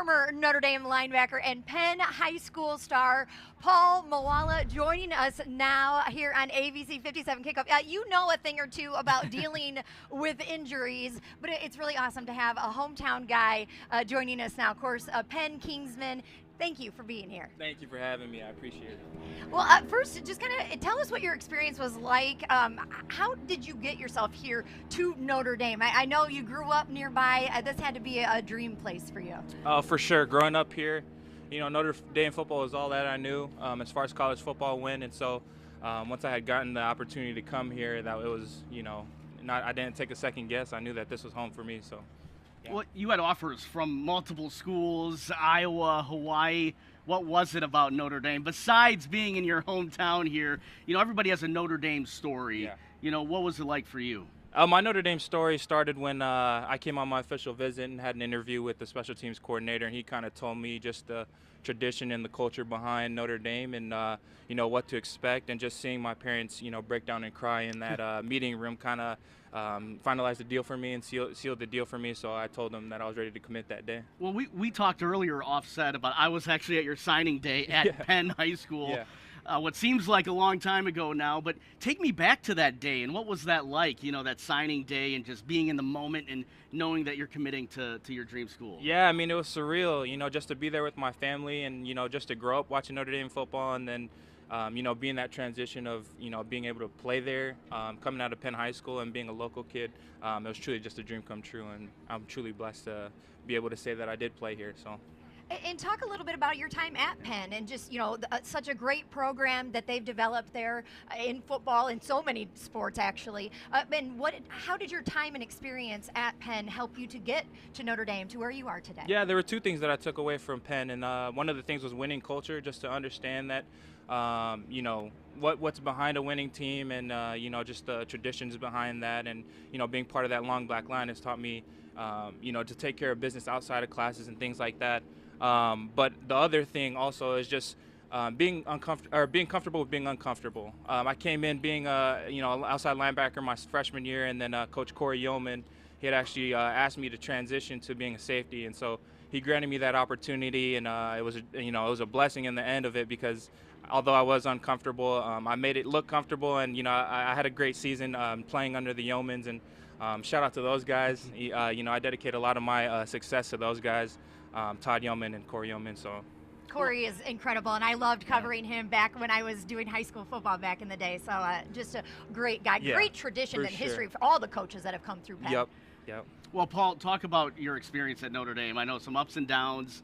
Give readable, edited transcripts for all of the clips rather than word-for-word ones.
former Notre Dame linebacker and Penn High School star Paul Moala joining us now here on ABC 57 Kickoff. You know a thing or two about dealing with injuries, but it's really awesome to have a hometown guy joining us now. Of course, Penn Kingsman. Thank you for being here. Thank you for having me. I appreciate it. Well, first, just kind of tell us what your experience was like. How did you get yourself here to Notre Dame? I know you grew up nearby. This had to be a dream place for you. For sure. Growing up here, Notre Dame football was all that I knew as far as college football went. And so once I had gotten the opportunity to come here, that it was, I didn't take a second guess. I knew that this was home for me. So. Yeah. Well, you had offers from multiple schools, Iowa, Hawaii. What was it about Notre Dame? Besides being in your hometown here, everybody has a Notre Dame story. Yeah. What was it like for you? My Notre Dame story started when I came on my official visit and had an interview with the special teams coordinator, and he kind of told me just the tradition and the culture behind Notre Dame and, what to expect. And just seeing my parents, break down and cry in that meeting room kind of finalized the deal for me and sealed the deal for me. So I told them that I was ready to commit that day. Well, we talked earlier offset about I was actually at your signing day at Penn High School. Yeah. What seems like a long time ago now, but take me back to that day and what was that like, that signing day and just being in the moment and knowing that you're committing to your dream school? Yeah, it was surreal, just to be there with my family and, just to grow up watching Notre Dame football and then, being that transition of, being able to play there, coming out of Penn High School and being a local kid, it was truly just a dream come true, and I'm truly blessed to be able to say that I did play here. So. And talk a little bit about your time at Penn and just, such a great program that they've developed there in football and so many sports, actually. And how did your time and experience at Penn help you to get to Notre Dame, to where you are today? Yeah, there were two things that I took away from Penn, and one of the things was winning culture, just to understand that, what's behind a winning team and, just the traditions behind that. And, being part of that long black line has taught me, to take care of business outside of classes and things like that. But the other thing also is just being comfortable with being uncomfortable. I came in being outside linebacker my freshman year, and then Coach Corey Yeoman, he had actually asked me to transition to being a safety, and so he granted me that opportunity, and it was a blessing in the end of it because although I was uncomfortable, I made it look comfortable, and I had a great season playing under the Yeomans, and shout out to those guys. I dedicate a lot of my success to those guys. Todd Yeoman and Corey Yeoman. So Corey is incredible, and I loved covering him back when I was doing high school football back in the day. So just a great guy, great tradition and history for all the coaches that have come through Penn. Yep. Well, Paul, talk about your experience at Notre Dame. I know some ups and downs.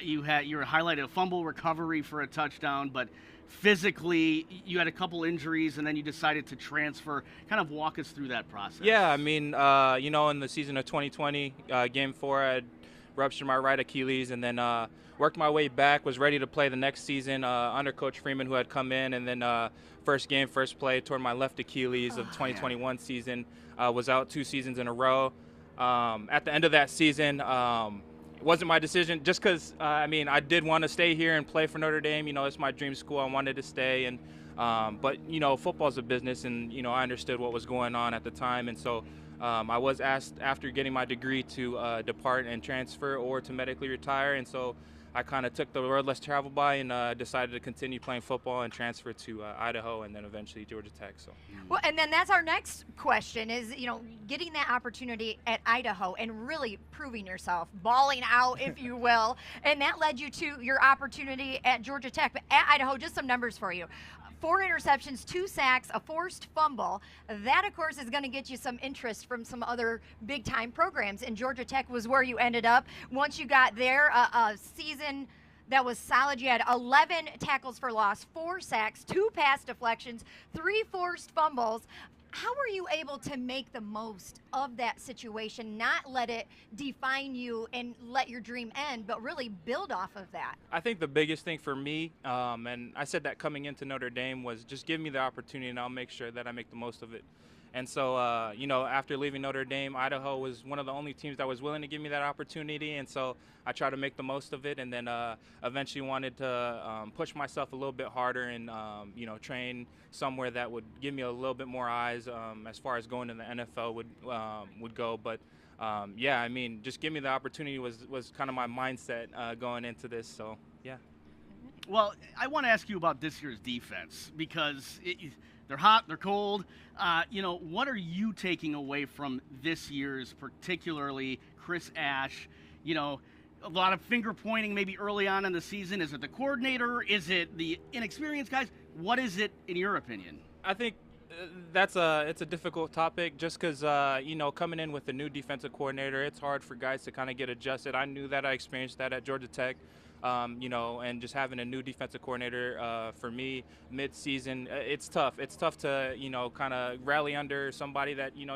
You were highlighted a fumble recovery for a touchdown, but physically you had a couple injuries and then you decided to transfer. Kind of walk us through that process. Yeah, in the season of 2020, game 4, I had ruptured my right Achilles and then worked my way back, was ready to play the next season under Coach Freeman, who had come in, and then first play, toward my left Achilles of 2021 season, was out 2 seasons in a row. At the end of that season, it wasn't my decision just because, I did want to stay here and play for Notre Dame. It's my dream school. I wanted to stay, and but football's a business, and I understood what was going on at the time, and so I was asked after getting my degree to depart and transfer or to medically retire, and so I kind of took the road less traveled by and decided to continue playing football and transfer to Idaho and then eventually Georgia Tech. So. Well, and then that's our next question is, getting that opportunity at Idaho and really proving yourself, balling out, if you will, and that led you to your opportunity at Georgia Tech. But at Idaho, just some numbers for you. 4 interceptions, 2 sacks, a forced fumble. That, of course, is going to get you some interest from some other big-time programs. And Georgia Tech was where you ended up. Once you got there, a season that was solid. You had 11 tackles for loss, 4 sacks, 2 pass deflections, 3 forced fumbles. How were you able to make the most of that situation, not let it define you and let your dream end, but really build off of that? I think the biggest thing for me, and I said that coming into Notre Dame, was just give me the opportunity and I'll make sure that I make the most of it. And so, after leaving Notre Dame, Idaho was one of the only teams that was willing to give me that opportunity. And so I tried to make the most of it, and then eventually wanted to push myself a little bit harder and, train somewhere that would give me a little bit more eyes as far as going to the NFL would go. But yeah, I mean, just give me the opportunity was kind of my mindset going into this. So yeah. Well, I want to ask you about this year's defense because they're hot, they're cold. What are you taking away from this year's, particularly Chris Ash? A lot of finger pointing maybe early on in the season. Is it the coordinator? Is it the inexperienced guys? What is it in your opinion? I think it's a difficult topic just because coming in with a new defensive coordinator, it's hard for guys to kind of get adjusted. I knew that. I experienced that at Georgia Tech. And just having a new defensive coordinator for me mid-season, it's tough. It's tough to, kind of rally under somebody that, you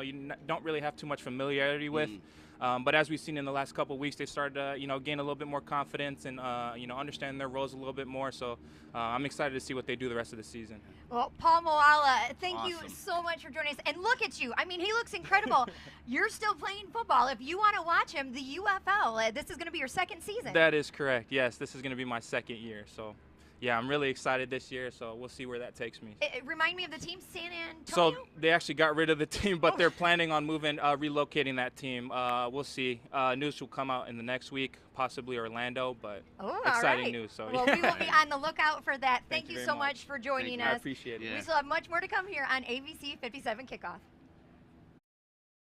don't really have too much familiarity with. But as we've seen in the last couple of weeks, they started to, gain a little bit more confidence and, understand their roles a little bit more. So I'm excited to see what they do the rest of the season. Well, Paul Moala, thank Awesome. you so much for joining us. And look at you. I mean, he looks incredible. You're still playing football. If you want to watch him, the UFL, this is going to be your second season. That is correct. Yes, this is going to be my second year. So, yeah, I'm really excited this year, so we'll see where that takes me. Remind me of the team, San Antonio? So they actually got rid of the team, but they're planning on relocating that team. We'll see. News will come out in the next week, possibly Orlando, but exciting news. So well, we will be on the lookout for that. Thank you so much for joining us. I appreciate it. We still have much more to come here on ABC 57 Kickoff.